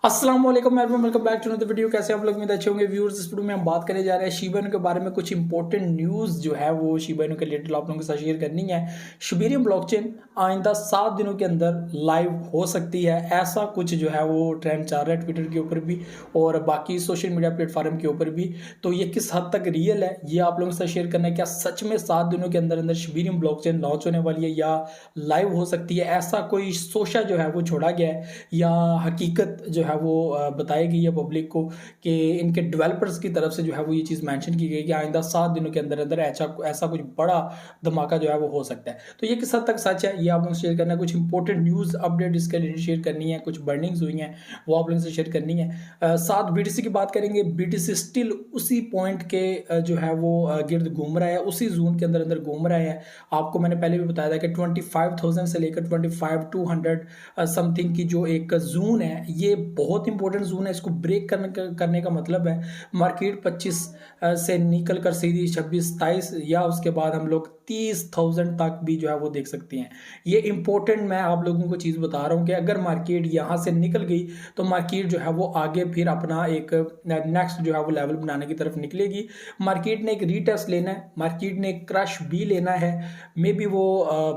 अस्सलाम वालेकुम everyone, welcome back to another video. कैसे आप लोग में अच्छे होंगे व्यूअर्स। इस वीडियो में हम बात करने जा रहे हैं शिबा इनू के बारे में। कुछ इंपॉर्टेंट न्यूज़ जो है वो शिबा इनू के रिलेटेड आप लोगों के साथ शेयर करनी है। शिबेरियम ब्लॉकचेन आइंदा 7 दिनों के अंदर लाइव हो सकती है, ऐसा कुछ जो है वो ट्रेंड चल रहा है ट्विटर के ऊपर भी और बाकी सोशल मीडिया प्लेटफॉर्म के ऊपर भी। तो ये किस हद तक रियल है ये आप लोगों के साथ शेयर करना है। क्या सच में 7 दिनों के अंदर अंदर शिबेरियम ब्लॉकचेन लॉन्च होने वाली है या लाइव हो सकती है, ऐसा कोई सोशा जो है वो छोड़ा गया है या हकीकत जो है वो बताई गई है पब्लिक को कि इनके डेवलपर्स की तरफ से जो है वो ये चीज़ मेंशन की गई कि आइंदा 7 दिनों के अंदर अंदर ऐसा कुछ बड़ा धमाका जो है वो हो सकता है। तो ये किस हद तक सच है ये आप लोगों से शेयर करना है। कुछ इंपॉर्टेंट न्यूज़ अपडेट इसके रिलेटेड शेयर करनी है, कुछ बर्निंग्स हुई हैं वो आप लोगों से शेयर करनी है। साथ बीटीसी की बात करेंगे। बीटीसी स्टिल उसी पॉइंट के जो है वो गिर्द घूम रहा है, उसी जोन के अंदर अंदर घूम रहा है। आपको मैंने पहले भी बताया था कि 25,000 से लेकर 25,200 समथिंग की जो एक जोन है ये बहुत इंपॉर्टेंट जोन है। इसको ब्रेक करने का मतलब है मार्केट 25 से निकल कर सीधी 26-27 या उसके बाद हम लोग 30,000 तक भी जो है वो देख सकते हैं। ये इंपॉर्टेंट मैं आप लोगों को चीज़ बता रहा हूँ कि अगर मार्केट यहाँ से निकल गई तो मार्केट जो है वो आगे फिर अपना एक नेक्स्ट जो है वो लेवल बनाने की तरफ निकलेगी। मार्केट ने एक रीटेस्ट लेना है, मार्केट ने एक क्रश भी लेना है। मे बी वो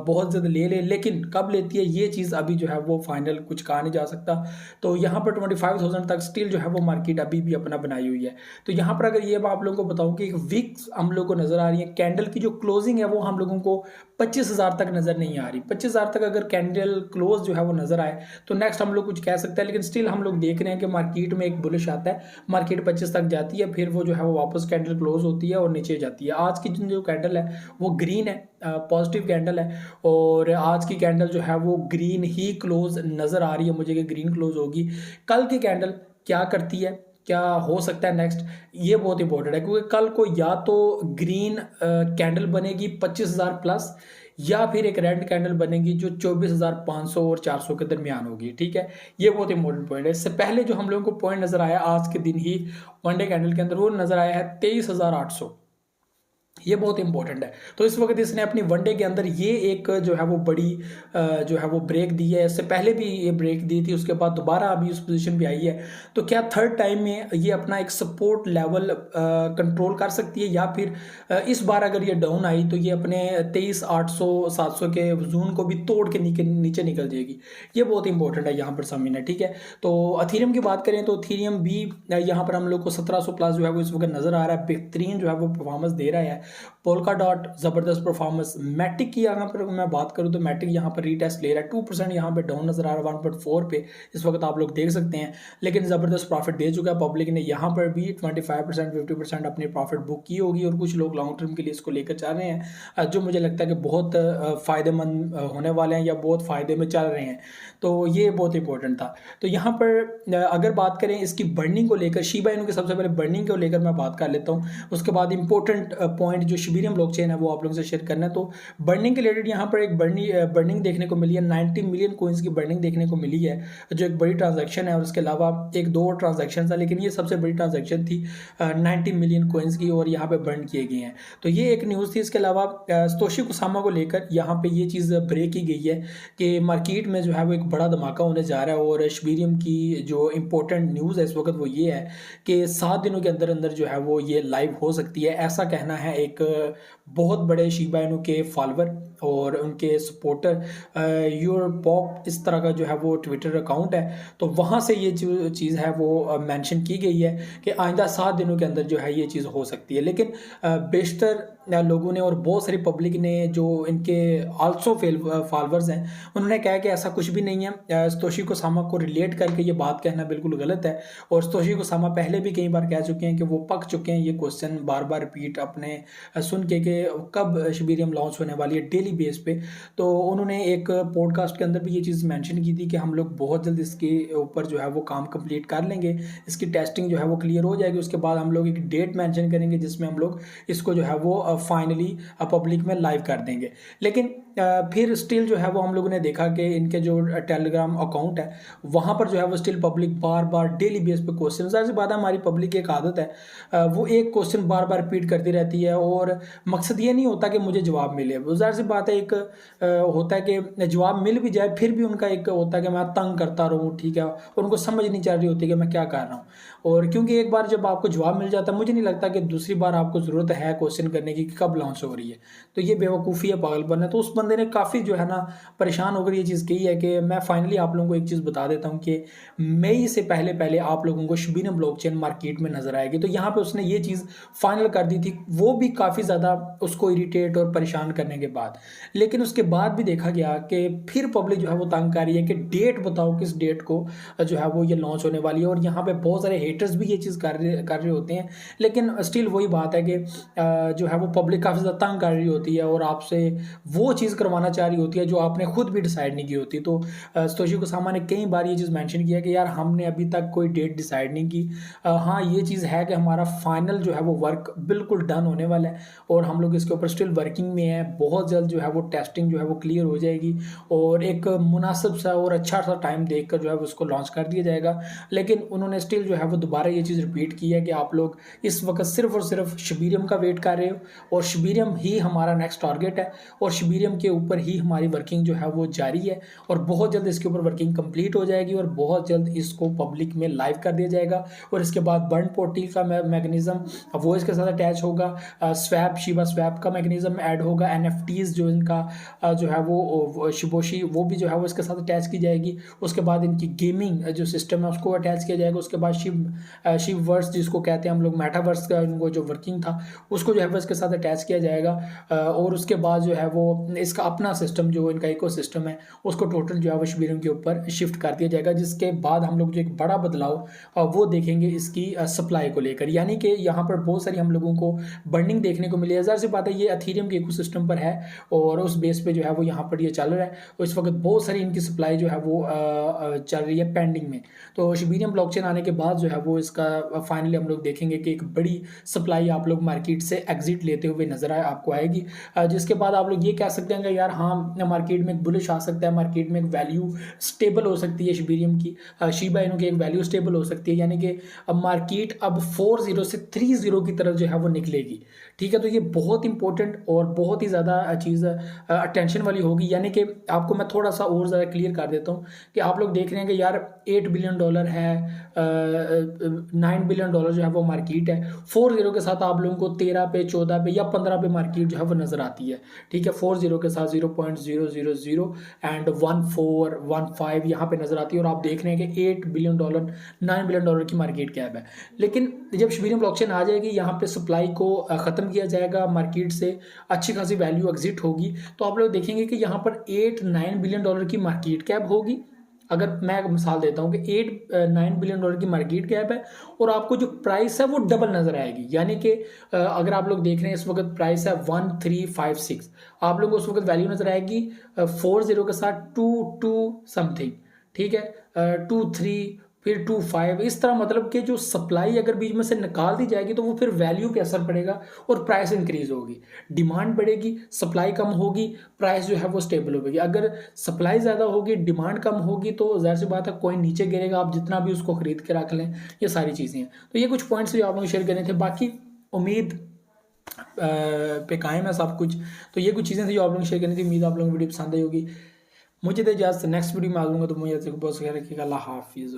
बहुत ज़्यादा ले लेकिन कब लेती है ये चीज़ अभी जो है वो फाइनल कुछ कहा नहीं जा सकता। तो यहाँ पर 25,000 तक स्टिल जो है वो मार्केट अभी भी अपना बनाई हुई है। तो यहाँ पर अगर ये आप लोगों को बताऊँ कि एक वीक्स हम लोग को नज़र आ रही है, कैंडल की जो क्लोजिंग है वो हम लोगों को 25,000 तक नज़र नहीं आ रही। 25,000 तक अगर कैंडल क्लोज जो है वो नज़र आए तो नेक्स्ट हम लोग कुछ कह सकते हैं, लेकिन स्टिल हम लोग देख रहे हैं कि मार्केट में एक बुलिश आता है, मार्केट 25 तक जाती है, फिर वो जो है वो वापस कैंडल क्लोज होती है और नीचे जाती है। आज की जो कैंडल है वो ग्रीन है, पॉजिटिव कैंडल है और आज की कैंडल जो है वो ग्रीन ही क्लोज नज़र आ रही है मुझे कि ग्रीन क्लोज होगी। कल की कैंडल क्या करती है, क्या हो सकता है नेक्स्ट, ये बहुत इंपॉर्टेंट है क्योंकि कल को या तो ग्रीन कैंडल बनेगी 25,000 प्लस या फिर एक रेड कैंडल बनेगी जो 24,500 और 400 के दरमियान होगी। ठीक है, ये बहुत इंपॉर्टेंट पॉइंट है। इससे पहले जो हम लोगों को पॉइंट नजर आया आज के दिन ही वन डे कैंडल के अंदर वो नजर आया है 23,800। ये बहुत इंपॉर्टेंट है। तो इस वक्त इसने अपनी वनडे के अंदर ये एक जो है वो बड़ी जो है वो ब्रेक दी है। इससे पहले भी ये ब्रेक दी थी, उसके बाद दोबारा अभी उस पोजीशन पे आई है। तो क्या थर्ड टाइम में ये अपना एक सपोर्ट लेवल कंट्रोल कर सकती है या फिर इस बार अगर ये डाउन आई तो ये अपने 23,800 700 के जोन को भी तोड़ के नीचे निकल जाएगी। ये बहुत इंपॉर्टेंट है यहाँ पर समझना। ठीक है, तो अथीरियम की बात करें तो अथीरियम भी यहाँ पर हम लोग को 1700 प्लस जो है वो इस वक्त नजर आ रहा है, बेहतरीन जो है वो परफॉर्मेंस दे रहा है। पोल्का डॉट जबरदस्त परफॉर्मेंस। मैटिक की यहाँ पर मैं बात करूँ तो मैटिक यहाँ पर रीटेस्ट ले रहा है, 2% यहाँ पे डाउन नजर आ रहा है 1.4 पे इस वक्त आप लोग देख सकते हैं, लेकिन जबरदस्त प्रॉफिट दे चुका है। पब्लिक ने यहाँ पर भी 25% 50% अपनी प्रॉफिट बुक की होगी और कुछ लोग लॉन्ग टर्म के लिए इसको लेकर चल रहे हैं, जो मुझे लगता है कि बहुत फायदेमंद होने वाले हैं या बहुत फायदे में चल रहे हैं। तो ये बहुत इंपॉर्टेंट था। तो यहाँ पर अगर बात करें इसकी बर्निंग को लेकर, शिबा इनू की सबसे पहले बर्निंग को लेकर मैं बात कर लेता हूँ, उसके बाद इंपॉर्टेंट पॉइंट जो शिबेरियम ब्लॉकचेन है वो आप लोगों से शेयर करना है। तो बर्निंग के रिलेटेड यहाँ पर एक बर्निंग देखने को मिली है, 90 मिलियन कोइंस की बर्निंग देखने को मिली है, जो एक बड़ी ट्रांजैक्शन है। और उसके अलावा एक दो और ट्रांजैक्शन था, लेकिन ये सबसे बड़ी ट्रांजैक्शन थी 90 मिलियन कोइंस की और यहाँ पे बर्न किए गए हैं। तो ये एक न्यूज़ थी। इसके अलावा सतोशी कुसामा को लेकर यहाँ पे ये चीज़ ब्रेक की गई है कि मार्केट में जो है वो एक बड़ा धमाका होने जा रहा है और शिबेरियम की जो इंपॉर्टेंट न्यूज़ है इस वक्त वो ये है कि 7 दिनों के अंदर अंदर जो है वो ये लाइव हो सकती है। ऐसा कहना है एक बहुत बड़े शिबा इनू के फॉलोवर और उनके सपोर्टर योर पॉप इस तरह का जो है वो ट्विटर अकाउंट है। तो वहाँ से ये जो चीज़ है वो मेंशन की गई है कि आइंदा 7 दिनों के अंदर जो है ये चीज़ हो सकती है। लेकिन बेशतर लोगों ने और बहुत सारी पब्लिक ने जो इनके आल्सो फॉलोअर्स हैं उन्होंने कहा कि ऐसा कुछ भी नहीं है। सतोशी कुसामा को रिलेट करके ये बात कहना बिल्कुल गलत है और सतोशी कुसामा पहले भी कई बार कह चुके हैं कि वो पक चुके हैं ये क्वेश्चन बार बार रिपीट अपने सुन के कि कब शिबेरियम लॉन्च होने वाली है डेली बेस पे। तो उन्होंने एक पॉडकास्ट के अंदर भी ये चीज़ मेंशन की थी कि हम लोग बहुत जल्द इसके ऊपर जो है वो काम कंप्लीट कर लेंगे, इसकी टेस्टिंग जो है वो क्लियर हो जाएगी, उसके बाद हम लोग एक डेट मेंशन करेंगे जिसमें हम लोग इसको जो है वो फाइनली पब्लिक में लाइव कर देंगे। लेकिन फिर स्टिल जो है वो हम लोगों ने देखा कि इनके जो टेलीग्राम अकाउंट है वहाँ पर जो है वो स्टिल पब्लिक बार बार डेली बेस पे क्वेश्चन, ज़ाहिर सी बात है हमारी पब्लिक की एक आदत है, वो एक क्वेश्चन बार बार रिपीट करती रहती है और मकसद ये नहीं होता कि मुझे जवाब मिले। वो ज़ाहिर सी बात है एक होता है कि जवाब मिल भी जाए फिर भी उनका एक होता है कि मैं तंग करता रहूँ, ठीक है, और उनको समझ नहीं चल रही होती कि मैं क्या कर रहा हूँ। और क्योंकि एक बार जब आपको जवाब मिल जाता है मुझे नहीं लगता कि दूसरी बार आपको ज़रूरत है क्वेश्चन करने की कि कब लॉन्च हो रही है। तो ये बेवकूफ़ी है, पागलपन है। तो उस बंदे ने काफ़ी जो है ना परेशान होकर ये चीज़ कही है कि मैं फाइनली आप लोगों को एक चीज़ बता देता हूँ कि मई से पहले पहले आप लोगों को शिबीनम ब्लॉकचेन मार्केट में नजर आएगी। तो यहाँ पे उसने ये चीज़ फाइनल कर दी थी, वो भी काफ़ी ज़्यादा उसको इरिटेट और परेशान करने के बाद। लेकिन उसके बाद भी देखा गया कि फिर पब्लिक जो है वो तंग कर रही है कि डेट बताओ किस डेट को जो है वो ये लॉन्च होने वाली है। और यहाँ पे बहुत सारे हेटर्स भी ये चीज़ कर रहे होते हैं, लेकिन स्टिल वही बात है कि जो है वो पब्लिक काफ़ी ज़्यादा तंग कर रही होती है और आपसे वो चीज़ करवाना चाह रही होती है जो आपने खुद भी डिसाइड नहीं की होती। तो सतोशी कुसामा ने कई बार ये चीज़ मेंशन किया कि यार हमने अभी तक कोई डेट डिसाइड नहीं की। हाँ ये चीज़ है कि हमारा फाइनल जो है वो वर्क बिल्कुल डन होने वाला है और हम लोग इसके ऊपर स्टिल वर्किंग में है। बहुत जल्द जो है वो टेस्टिंग जो है वो क्लियर हो जाएगी और एक मुनासिब सा और अच्छा सा टाइम देखकर जो है वो उसको लॉन्च कर दिया जाएगा। लेकिन उन्होंने स्टिल जो है वो दोबारा ये चीज़ रिपीट की है कि आप लोग इस वक्त सिर्फ और सिर्फ शिबीरियम का वेट कर रहे हो और शिबीरियम ही हमारा नेक्स्ट टारगेट है और शिबीरियम के ऊपर ही हमारी वर्किंग जो है वो जारी है और बहुत जल्द इसके ऊपर वर्किंग कंप्लीट हो जाएगी और बहुत जल्द इसको पब्लिक में लाइव कर दिया जाएगा। और इसके बाद बर्न पोर्टल का मैकेनिज्म वो इसके साथ अटैच होगा, स्वैप शिबा स्वैप का मैकेनिज्म ऐड होगा, एनएफटीज जो इनका जो है वो शिबोशी वो भी जो है वो इसके साथ अटैच की जाएगी। उसके बाद इनकी गेमिंग जो सिस्टम है उसको अटैच किया जाएगा। उसके बाद शिव वर्स जिसको कहते हैं हम लोग मेटावर्स का इनको जो वर्किंग था उसको जो है वो इसके साथ अटैच किया जाएगा। और उसके बाद जो है वो इसका अपना सिस्टम जो इनका इकोसिस्टम है उसको टोटल जो है वो शिबीरियम के ऊपर शिफ्ट कर दिया जाएगा। जिसके बाद हम लोग जो एक बड़ा बदलाव वो देखेंगे इसकी सप्लाई को लेकर, यानी कि यहाँ पर बहुत सारी हम लोगों को बर्निंग देखने को मिली है। ज़ाहिर सी बात है ये एथेरियम के इकोसिस्टम पर है और उस बेस पे जो है वो यहाँ पर ये चल रहा है और इस वक्त बहुत सारी इनकी सप्लाई जो है वो चल रही है पेंडिंग में। तो शिबीरियम ब्लॉकचेन आने के बाद जो है वो इसका फाइनली हम लोग देखेंगे कि एक बड़ी सप्लाई आप लोग मार्केट से एग्जिट लेते हुए नजर आपको आएगी। जिसके बाद आप लोग ये कह सकते हैं कि यार हाँ मार्केट में एक बुलिश आ सकता है, मार्केट में एक वैल्यू स्टेबल हो सकती है शिबीरियम की, शिबा इनू की एक वैल्यू स्टेबल हो सकती है, यानी कि अब मार्केट अब 40 से 30 की तरफ जो है वो निकलेगी। ठीक है, तो ये बहुत इंपॉर्टेंट और बहुत ही ज़्यादा चीज़ अटेंशन वाली होगी। यानी कि आपको मैं थोड़ा सा और ज़्यादा क्लियर कर देता हूँ कि आप लोग देख रहे हैं कि यार $8 बिलियन है, $9 बिलियन जो है वो मार्केट है। 40 के साथ आप लोगों को 13 पे 14 पे या 15 पे मार्केट जो है वो नज़र आती है। ठीक है, 40 के साथ 0.000 एंड 1415 यहाँ पे नज़र आती है और आप देख रहे हैं कि $8 बिलियन $9 बिलियन की मार्केट कैप है। लेकिन जब शिबीरियम ब्लॉकचेन आ जाएगी यहाँ पे सप्लाई को ख़त्म किया जाएगा, मार्केट से अच्छी खासी वैल्यू एग्जिट होगी, तो आप लोग देखेंगे कि यहाँ पर $8-9 बिलियन की मार्केट कैप होगी। अगर मैं मिसाल देता हूँ कि $8-9 बिलियन की मार्केट कैप है और आपको जो प्राइस है वो डबल नजर आएगी। यानी कि अगर आप लोग देख रहे हैं इस वक्त प्राइस है 1356, आप लोगों को उस वक्त वैल्यू नजर आएगी 40 के साथ 22 समथिंग, ठीक है, 23 फिर 25, इस तरह मतलब कि जो सप्लाई अगर बीच में से निकाल दी जाएगी तो वो फिर वैल्यू पे असर पड़ेगा और प्राइस इंक्रीज होगी, डिमांड बढ़ेगी, सप्लाई कम होगी, प्राइस जो है वो स्टेबल होगी। अगर सप्लाई ज़्यादा होगी, डिमांड कम होगी तो जाहिर सी बात है कोई नीचे गिरेगा, आप जितना भी उसको खरीद के रख लें। ये सारी चीज़ें हैं। तो ये कुछ पॉइंट्स जो आप लोग शेयर करने थे, बाकी उम्मीद पे कायम है सब कुछ। तो ये कुछ चीज़ें थी जो आप लोग शेयर करनी थी। उम्मीद आप लोगों को वीडियो पसंद आई होगी। मुझे तो इजाज़त, नेक्स्ट वीडियो में आ जाऊँगा। तो मुझे बहुत ख्याल रखिएगा। अल्लाह हाफिज़।